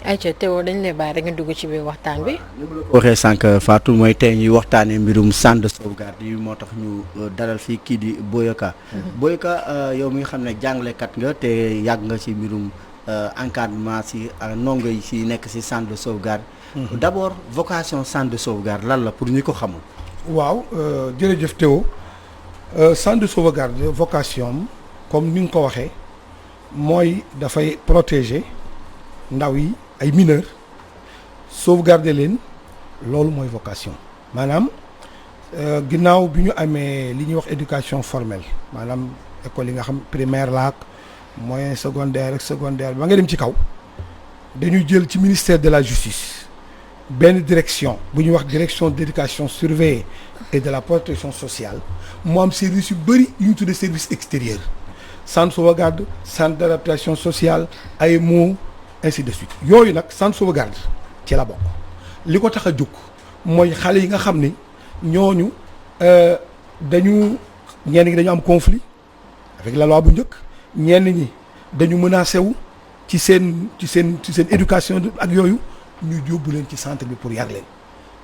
ayca Théo dañ lay bàyyi rek nga dugg ci biir waxtaan bi. ni ma la ko waxee sànq Fatou mooy tey ñuy waxtaanee mbirum centre de sauvegarde yi moo tax ñu dalal fii kii di Boyaka. Boyaka yow mi nga xam ne jàngalekat nga te yàgg nga ci mbirum encadrement si ndongo yi si nekk si centre de sauvegarde. d'abord vocation centre de sauvegarde lan la pour ñi ko xamul. waaw jërëjëf Théo centre de sauvegarde vocation comme ni nga ko waxee mooy dafay protéger ndaw yi ay mineurs sauvegarder leen loolu mooy vocation maanaam ginnaaw bi ñu amee li ñuy wax éducation formelle maanaam école yi nga xam primaire laak moyen secondaire ak secondaire ba nga dem ci kaw dañu jël ci ministère de la justice benn direction bu ñuy wax direction d'éducation surveillée et de la protection sociale mu am service yu bëri yu ñu tuddee service extérieur centre sauvegarde centre d'adaptation sociale AEMO ainsi de suite yooyu nag centre sauvegarde ci la bokk li ko tax a jóg mooy xale yi nga xam ni ñooñu ñenn ñi dañu am conflit avec la loi bu njëkk ñenn ñi dañu menacé wu ci seen éducation ak yooyu ñu yóbbu leen ci centre bi pour yar leen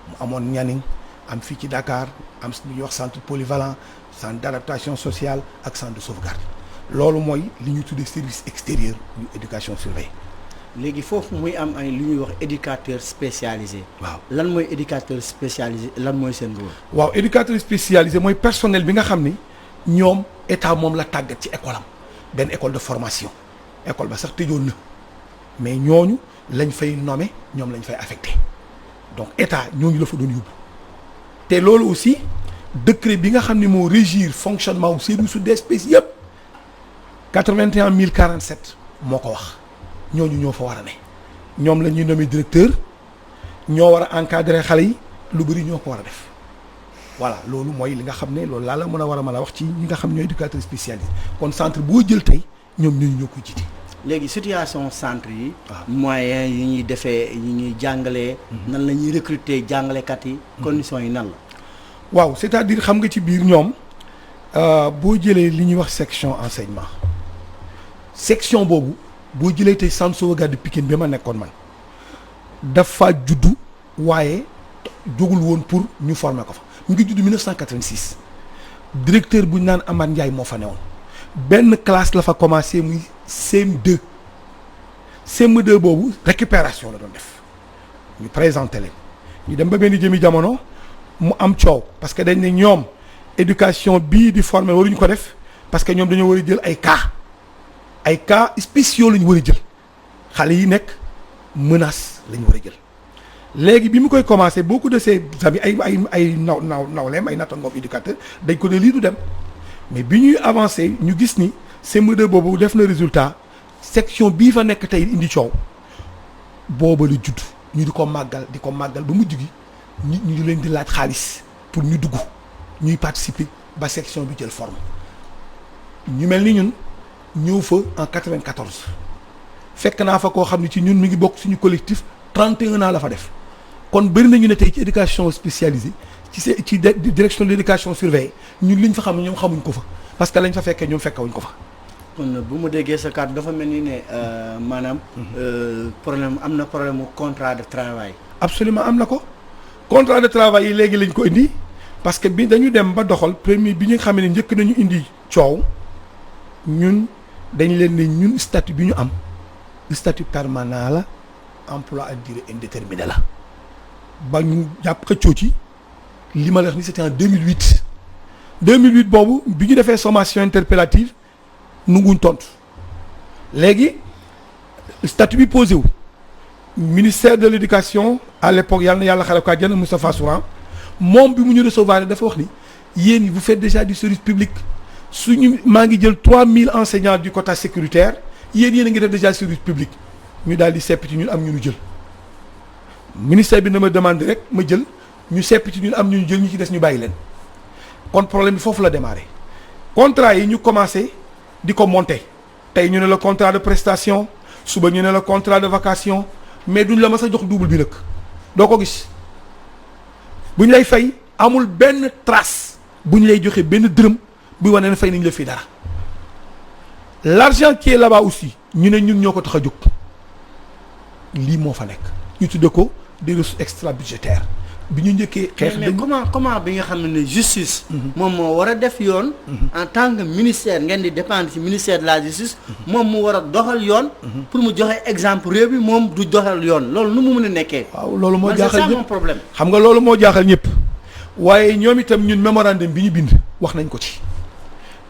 mu amoon Nianing am fii ci Dakar am lu ñuy wax centre polyvalent centre d'adaptation sociale ak centre de sauvegarde loolu mooy li ñuy tuddee service extérieur yu éducation surveillée. léegi foofu muy am ay lu ñuy wax éducateur spécialisé. waaw lan mooy éducateur spécialisé lan mooy seen rôle. waaw éducateur spécialisé mooy personnel bi nga xam ni ñoom état moom la tàggat ci école am benn école de formation école ba sax tëjoon na mais ñooñu lañ fay nommer ñoom lañ fay affecté donc état ñooñu la fa doon yóbbu te loolu aussi décret bi nga xam ni moo régir fonctionnement wu service su DSPS yëpp 81047 moo ko wax. ñooñu ñoo fa war a ne ñoom la ñuy nommer directeur ñoo war a encadrer xale yi lu bëri ñoo ko war a def voilà loolu mooy li nga xam ne loolu laa la mën a wax ci ñi nga xam ñooy éducateur spécialisé kon centre boo jël tey ñoom ñoo ko jiite. léegi situation centre yi. waaw moyens yi ñuy defee yi ñuy jàngalee. nan la ñuy recruter jàngalekat yi. conditions yi nan la. waaw c'est-à-dire xam nga ci biir ñoom boo jëlee li ñuy wax section enseignement section boobu. boo jëlee tey centre sauvegarde de Pikine bi ma nekkoon man dafa juddu waaye jógul woon pour ñu former ko fa mu ngi juddu 1986 directeur bu ñu naan Amath Ndiaye moo fa newoon benn classe la fa commencé muy CM2 CM2 boobu récupération la doon def ñu présenté leen ñu dem ba benn jëmi jamono mu am coow parce que dañ ne ñoom éducation bii di former waruñu ko def parce que ñoom dañoo war a jël ay cas spéciaux la ñu war a jël xale yi nekk menace la ñu war a jël léegi bi mu koy commencé beaucoup de ces amis ay nawleem ay nattangoom éducateur dañ ko ne lii du dem mais bi ñuy avancé ñu gis ni CM2 boobu def na résultat section bii fa nekk tey indi coow booba la judd ñu di ko màggal ba mujj gi ñu di leen di laaj xaalis pour ñu dugg ñuy participer ba section bi jël forme ñu mel ni ñun ñëw fa en 94 fekk naa fa koo xam ne ci ñun mi ngi bokk suñu collectif 31 ans la fa def kon bëri nañu ne tey ci éducation spécialisée ci direction de l'éducation surveillée ñun liñ fa xam ñoom xamuñ ko fa parce que lañ fa fekkee ñoom fekkewuñ ko fa. kon bu mu déggee sa kàddu dafa mel ni ne maanaam problème am na problème mu contrat de travail. absolument am na ko contrat de travail yi léegi lañ ko indi parce que bi dañu dem ba doxal premier bi ñu xamee ne njëkk nañu indi coow ñun. dañ leen ne ñun statut bi ñu am statut permanent la emploi à durée indéterminée la ba ñu jàpp xëccoo ci li ma la wax ni c'était en 2008 boobu bi ñu defee sommation interpellative nunguñ tontu léegi statut bi posé wu ministère de l'éducation à l'époque yàlla na yàlla xale ko àjjana Moustapha Souran moom bi mu ñu recevoir dafa wax ni yéen vous faites déjà du service public suñu maa ngi jël 3000 enseignants du quota sécuritaire yéen a ngi def déjà service public ñu daal di sepp ci ñun am ñu jël ministère bi na ma demande rek ma jël ñu sepp ci ñun am ñu jël ñu ci des ñu bàyyi leen kon problème bi foofu la démarré contrat yi ñu commencé di ko monter tey ñu ne la contrat de prestation suba ñu ne la contrat de vacation mais duñ la mas a jox double bi nag doo ko gis buñ lay fay amul benn trace buñ lay joxe benn dërëm. buy wane ne fay nañ la fii dara l'argent qui est là-bas aussi ñu ne ñun ñoo ko tax a jóg lii moo fa nekk ñu tudde ko des ressources extra budgétaires bi ñu njëkkee xeex mais comment bi nga xam ne justice moom moo war a def yoon en tant que ministère ngeen di dépendre ci ministère de la justice moom mu war a doxal yoon pour mu joxe exemple réew bi moom du doxal yoon loolu nu mu mën a nekkee waaw loolu moo jaaxal c'est ça mon ñëpp problème xam nga loolu moo jaaxal ñëpp waaye ñoom itam ñun mémorandum bi ñu bind wax nañ ko ci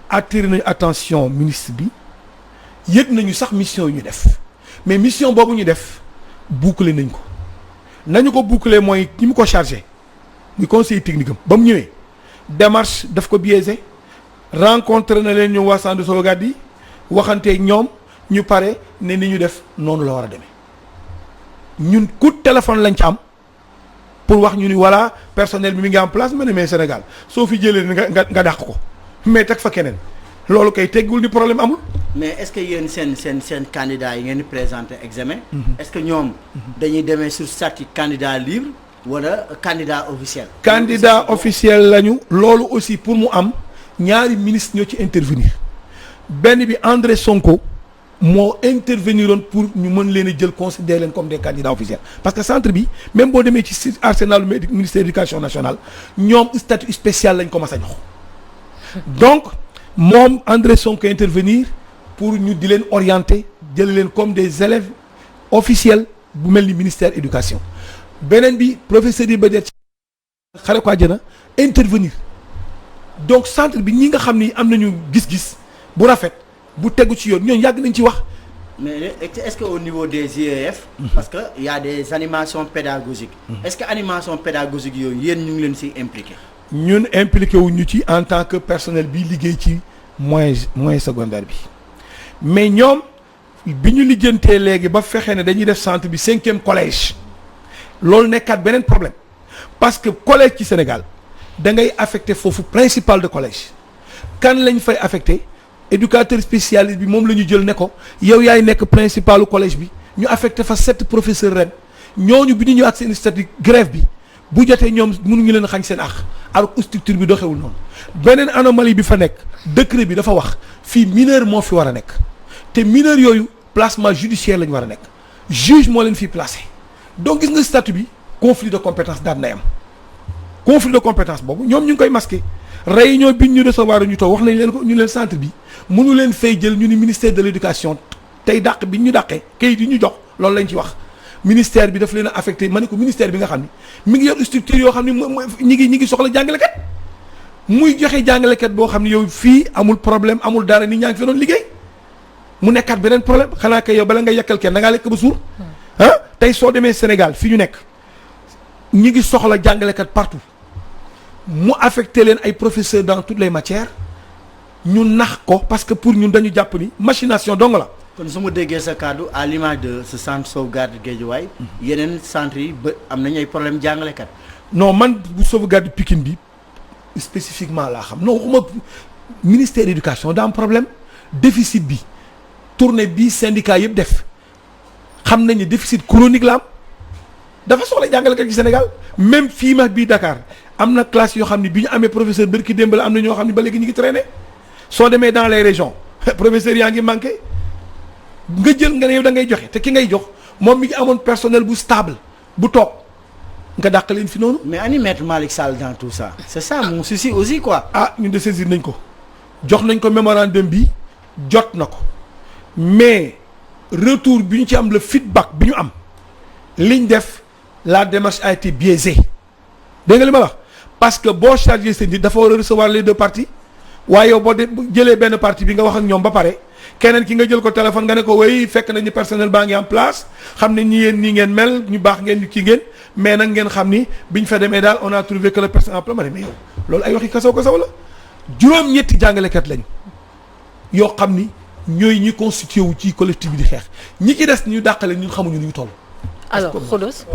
attiré nañu attention ministre bi yëg nañu sax mission yu ñu def mais mission boobu ñu def boucler nañ ko nañu ko boucler mooy ñi mu ko chargé muy conseiller technique am ba mu ñëwee démarche daf ko biaisé rencontré na leen ñoom waa centre de sauvegarde yi waxanteeg ñoom ñu pare ne ni ñu def noonu la war a demee ñun coup de téléphone lañ ci am pour wax ñu ni voilà personnel bi mi ngi en place ma ne mais Sénégal soo fi jëlee nga dàq ko mais teg fa keneen loolu kay teggul ni problème amul. mais est-ce que yéen seen candidat yi ngeen di présenter examen est-ce que ñoom dañuy demee sur statut candidat libre wala candidat officiel candidat officiel lañu loolu aussi pour mu am ñaari ministre ñoo ci intervenir benn bi André Sonko moo interveniroon pour ñu mën leen a jël considérer leen comme des candidats officiels parce que centre bi même boo demee ci arsenal ministère de l'éducation nationale ñoom statut spécial lañ ko mas a jox donc moom André Sonko intervenir pour ñu di leen orienter jël leen comme des élèves officiels bu mel ni ministère éducation beneen bi professeur yi ba det xare ko àjjana intervenir donc centre bi ñi nga xam ni am nañu gis-gis bu rafet bu tegu ci yoon ñooñu yàgg nañ ci wax. mais est-ce que au niveau des IEF parce que y a des animations pédagogiques est-ce que animation pédagogique yooyu yéen ñu ngi leen ci impliqué ñun impliqué wu ñu ci en tant que personnel bi liggéey ci moyen secondaire bi mais ñoom bi ñu lijjantee léegi ba fexe ne dañuy def centre bi 5e collège loolu nekkaat beneen problème parce que collège ci Sénégal da ngay affecté foofu principal de collège kan lañ fay affecté éducateur spécialiste bi moom la ñu jël ne ko yow yaay nekk principalu collège bi ñu affecté fa 7 professeurs ren ñooñu bi ñu ñëw ak seen statut grève bi bu jotee ñoom mënuñu leen xañ seen àq alors que structure bi doxewul noonu beneen anomalie bi fa nekk décret bi dafa wax fii mineur moo fi war a nekk te mineur yooyu placement judiciaire la ñu war a nekk juge moo leen fii placé donc gis nga statut bi conflit de compétence daan nay am conflit de compétence boobu ñoom ñu ngi koy masqué réunion bi ñu recevoir ñu toog wax nañ leen ko ñu leen centre bi mënu leen fay jël ñu ni ministère de l'éducation tey dàq bi ñu dàqee kayit yi ñu jox loolu lañ ci wax ministère bi daf leen a affecté ma ne ko ministère bi nga xam ni mi ngi yor structure yoo xam ni ñi ngi soxla jàngalekat muy joxe jàngalekat boo xam ne yow fii amul problème amul dara nit ñaa ngi fi doon liggéey mu nekkaat beneen problème xanaa kay yow bala nga yekkal kenn da ngaa lekk ba suur ah tey soo demee Sénégal fi ñu nekk ñi ngi soxla jàngalekat partout mu affecté leen ay professeurs dans toutes les matières ñu nax ko parce que pour ñun dañu jàpp ni machination dong la. kon su ma déggee sa kàddu à l'image de ce centre sauvegarde Guédiawaye yeneen centre yi ba am nañu ay problème jàngalekat. non man bu sauvegarde Pikine bi spécifiquement laa xam non waxuma ministère de l'éducation daa am problème déficit bi tournée bi syndicat yëpp def xam nañu déficit chronique la am dafa soxla jàngalekat ci Sénégal même fii ma bii Dakar am na classe yoo xam ne bi ñu amee professeur bërki démb la am na ñoo xam ne ba léegi ñu ngi traîner soo demee dans les régions professeurs yaa ngi manqué nga jël nga ne yow da ngay joxe te ki ngay jox moom mi ngi amoon personnel bu stable bu toog nga dàq leen fi noonu. mais ani maître Malick Sall dans tout ça c'est ça mon souci aussi quoi. ah ñun de saisir nañ ko jox nañ ko mémorandum bi jot na ko mais retour bi ñu ci am le feedback bi ñu am liñ def la démarche a été biaisée dégg nga li ma wax parce que boo chargé seen nit dafa war a recevoir les deux parties waaye yow boo jëlee benn partie bi nga wax ak ñoom ba pare keneen ki nga jël ko téléphone nga ne ko way fekk nañu personnel baa ngi en place xam ne ñi yéen nii ngeen mel ñu baax ngeen ñu kii ngeen mais nag ngeen xam ni biñ fa demee daal on a trouvé que le personnel en place ma ne mais yow loolu ay waxi kasaw la juróom-ñetti jàngalekat lañ yoo xam ni ñooy ñi constitué wu ci collectif bi di xeex ñi ci des ñu dàqale ñun xamuñu nu ñu toll. alors Khodos.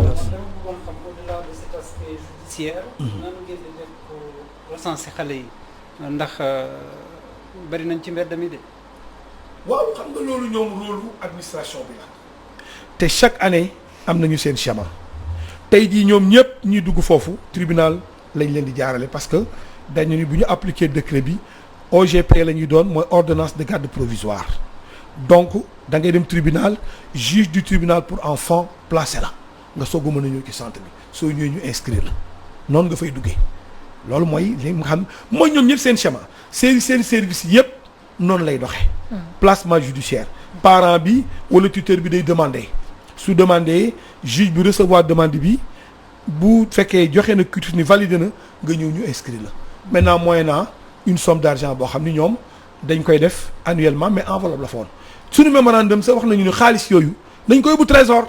recensé xale yi ndax bari nañ ci mbedd mi de. waaw xam nga loolu ñoom rôle administration bi la. te chaque année am nañu seen schéma tey jii ñoom ñëpp ñuy dugg foofu tribunal lañ leen di jaarale parce que dañu ni bu ñu appliquer décret bi OGP la ñuy doon mooy ordonnance de garde provisoire donc da ngay dem tribunal juge du tribunal pour enfants placé la nga soog a mën a ñëw ci centre bi soo ñëwee ñu inscrire la noonu nga fay duggee loolu mooy li nga xam mooy ñoom ñëpp seen schéma seen service yëpp noonu lay doxee. placement judiciaire parent bi wala tuteur bi day demander su demander juge bi recevoir demande bi bu fekkee joxe na quitus ni validé na nga ñëw ñu inscrire la maintenant moyennant une somme d'argent boo xam ni ñoom dañ koy def annuellement mais enveloppe la fa woon suñu mémorandum sax wax nañu ne xaalis yooyu dañ koy yóbbu trésor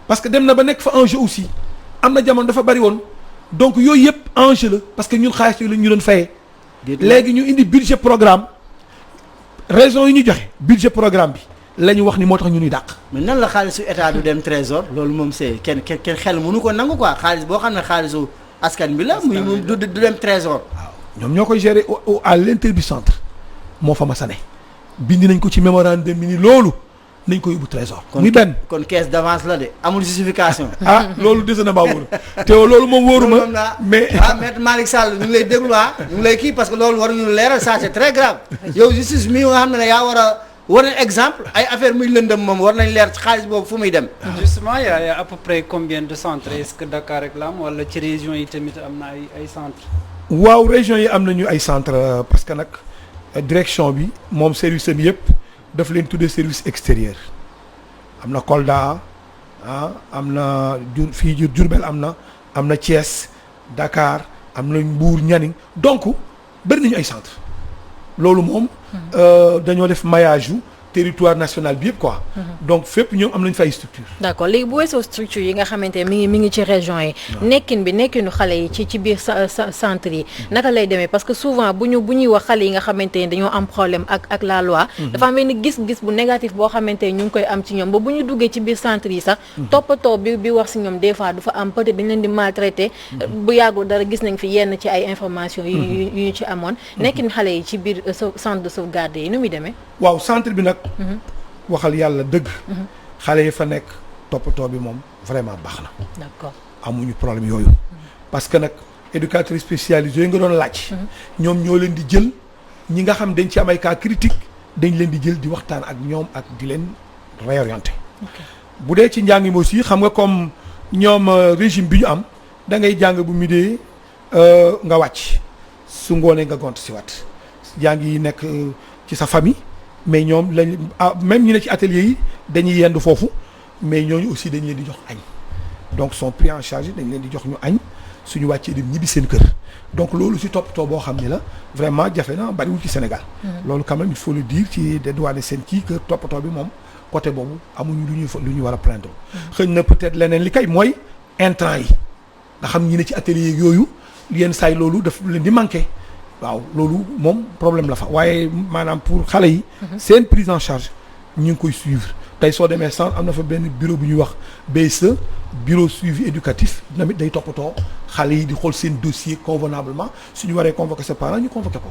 parce que dem na ba nekk fa enjeu aussi am na jamono dafa bari woon donc yooyu yëpp enjeu la parce que ñun xaalis yooyu la ñu doon fayee. léegi ñu indi budget programme raison yi ñu joxe budget programme bi la ñu wax ni moo tax ñu ñuy dàq. mais nan la xaalisu état du dem trésor loolu moom c'est kenn xel mënu ko nangu quoi xaalis boo xam ne xaalisu askan bi la. muy moom du dem trésor. waaw ñoom ñoo koy gérer à l'intérieur du centre moo fa ma sane bindi nañ ko ci mémorandum bi ni loolu nañ ko yóbbu trésor. muy benn kon caisse d'avance la de amul justification. loolu dese na maa wóor te loolu moom wóoruma. mais maître Malick Sall ñu ngi lay déglu ñu ngi lay kii parce que loolu waruñu leeral ça c'est très grave yow justice mi nga xam ne yaa war a wane exemple ay affaire muy lëndëm moom war nañ leer ci xaalis boobu fu muy dem. justement y a à peu près combien de centres est-ce que Dakar rek la am wala ci région yi tamit am na ay centres. waaw région yi am nañu ay centres parce que nag direction bi moom service am yëpp daf leen tuddee service extérieur am na Kolda am na fii Diourbel am na Thiès Dakar am na Mbour Nianing donc bëri nañu ay centres loolu moom dañoo def maillage yu territoire national bi yëpp quoi. donc fépp ñoom am nañ fa ay structure. d'accord léegi bu weesoo structure yi nga xamante ne mi ngi ci région yi. nekkinu xale yi ci biir centre yi. naka lay demee parce que souvent bu ñuy wax xale yi nga xamante ne dañoo am problème ak la loi. dafa am benn gis-gis bu négatif boo xamante ne ñu ngi koy am ci ñoom ba bu ñu duggee ci biir centre yi sax. toppatoo bi wax si ñoom des fois du fa am peut-être dañ leen di maltraité. bu yàggul dara gis nañ fi yenn ci ay informations. yu ñu ci amoon. nekkin xale yi ci biir centre de sauvegarde yi nu muy demee. waaw centre bi nag. waxal yàlla dëgg. xale yi fa nekk toppatoo bi moom vraiment baax na. d'accord amuñu problème yooyu. parce que nag éducateur spécialisé yooyu nga doon laaj. ñoom ñoo leen di jël ñi nga xam dañ ci am ay cas critique dañ leen di jël di waxtaan ak ñoom ak di leen réorienter. bu dee ci njàng mi aussi xam nga comme ñoom régime bi ñu am da ngay jàng bu midee nga wàcc su ngoonee nga gont si wat jàng yi nekk ci sa famille. mais ñoom lañ même ñu ne ci atelier yi dañuy yendu foofu mais ñooñu aussi dañ leen di jox añ donc sont pris en charge dañ leen di jox ñu añ suñu wàccee dem ñibbi seen kër donc loolu si toppatoo boo xam ne la vraiment jafe na bariwul ci Sénégal. loolu quand même il faut le dire ci dédouaner seen kii que toppatoo bi moom côté boobu amuñu lu ñu war a plaindre. xëy na peut-être leneen li kay mooy intrant yi nga xam ñi ne ci atelier yooyu yenn saa yi loolu daf leen di manqué. waaw loolu moom problème la fa waaye maanaam pour xale yi. seen prise en charge ñu ngi koy suivre tey soo demee centre am na fa benn bureau bu ñuy wax BSE bureau suivi éducatif tamit day toppatoo xale yi di xool seen dossier convenablement suñu waree convoquer ses parents ñu convoquer ko.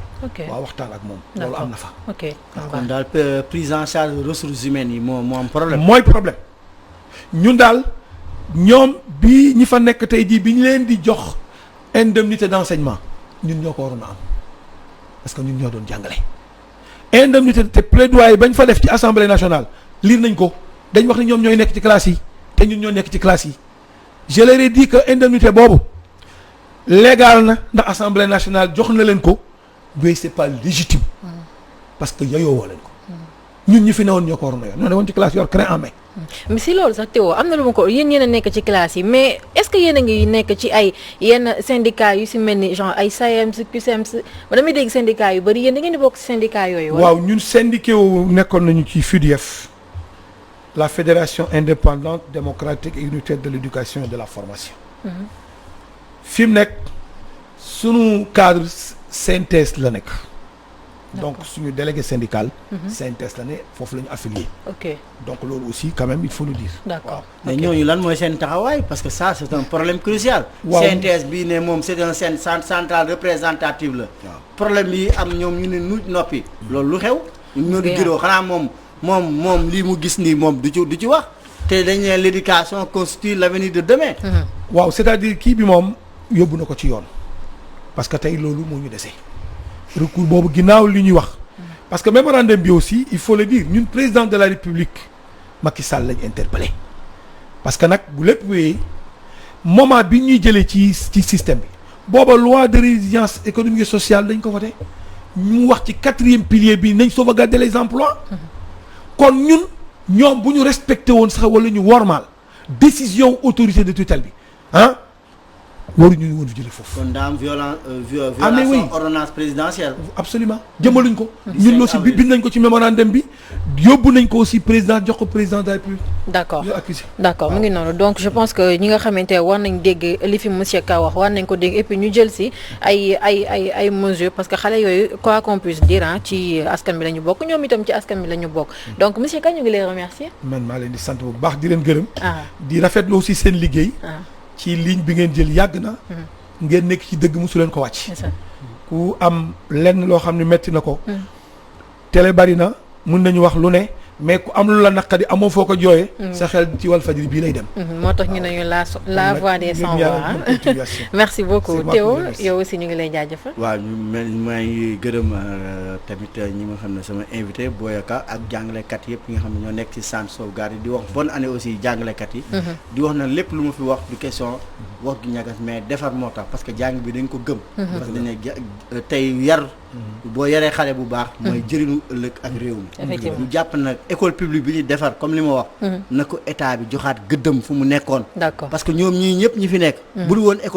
waaw waxtaan ak moom. loolu am na fa. ok kon daal prise en charge ressources humaines yi moo am problème. mooy problème ñun daal ñoom bi ñi fa nekk tey jii bi ñu leen di jox indemnité d'enseignement ñun ñoo ko waroon a am. parce que ñun ñoo doon jàngale indemnité te plaidoyer bañ fa def ci assemblée nationale lire nañ ko dañ wax ne ñoom ñooy nekk ci classe yi te ñun ñoo nekk ci classe yi je leur ai dit que indemnité boobu légal na ndax assemblée nationale jox na leen ko mais c'est pas légitime parce que yayoo woo leen ko ñun ñi fi newoon ñoo ko waroon a yor ñoo ne woon ci classe yor craie en main. mais si loolu sax Théo am na lu ma ko yéen a nekk ci classe yi mais est-ce que yéen a ngi nekk ci ay yenn syndicats yu si mel ni genre ay SAEMS CUSEMS ba damay dégg syndicats yu bëri yéen da ngeen di bokk ci syndicats yooyu. waaw ñun syndiqué wu nekkoon nañu ci FUDIEF la fédération indépendante démocratique et unitaire de l'éducation et de la formation. fi mu nekk sunu cadre CNTS la nekk. donc suñu délégué syndical. CNTS la ne foofu la ñu affilié. ok donc loolu aussi quand même il faut le dire. d'accord mais ñooñu lan mooy seen taxawaay parce que ça c'est un problème crucial. waaw CNTS bii ne moom c'est un central représentatif la. problème yi am ñoom ñu ne nuuj noppi. loolu lu xew. ñoo di giroo xanaa moom lii mu gis nii moom du ci wax. te dañ ne l'éducation constitue l'avenir de demain. waaw c'est-à-dire kii bi moom yóbbu na ko ci yoon parce que tey loolu moo ñu dese. recours boobu ginnaaw li ñuy wax parce que mémorandum bi aussi il faut le dire ñun président de la République Macky Sall lañ interpellé parce que nag bu lépp wéyee moment bi ñuy jëlee ci système bi booba loi de résilience économique et sociale dañ ko voté ñu wax ci 4e pilier bi nañ sauvegarder les emplois kon ñoom bu ñu respecté woon sax wala ñu wormaal décision autorité de tutelle bi ah waruñu woon fi jëlee foofu. kon daa am violation ordonnance présidentielle. absolument jëmaluñ ko. ñun aussi bind nañ ko ci mémorandum bi yóbbu nañ ko aussi président jox ko président de la République. d'accord mu ngi noonu donc je pense que ñi nga xamante war nañ dégg li fi monsieur Ka wax war nañ ko dégg et puis ñu jël si ay mesures parce que xale yooyu quoi qu'on puisse dire ci askan bi la ñu bokk ñoom itam ci askan bi la ñu bokk donc monsieur Ka ñu ngi lay remercier. man maa leen di sant bu baax di leen gërëm. di rafetlu aussi seen liggéey. ci ligne bi ngeen jël yàgg na. ngeen nekk ci dëgg mosu leen ko wàcc. ku am lenn loo xam ne metti na ko. télé bari na mun nañu wax lu ne mais ku am lu la naqadi amoo foo ko jooyee. sa xel ci Walfadjri bii lay dem. moo tax ñu ne ñu la voix des sans voix. merci beaucoup Théo yow aussi ñu ngi lay jaajëfal. waaw maa ngi gërëm tamit ñi nga xam ne sama invité Boyaka ak jàngalekat yëpp ñi nga xam ne ñoo nekk ci centre sauvegarde di wax bonne année aussi jàngalekat yi. di wax na lépp lu ma fi wax du question wax gi ñagas mais defar moo tax parce que jàng bi dañ ko gëm. parce que dañ ne tey yar. boo yaree xale bu baax. mooy jëriñu ëllëg ak réew mi. ñu jàpp nag école publique bi ñu defar comme li ma wax. na ko état bi joxaat gëddëm fu mu nekkoon. d'accord parce que ñoom ñii ñëpp ñi fi nekk. bu dul woon école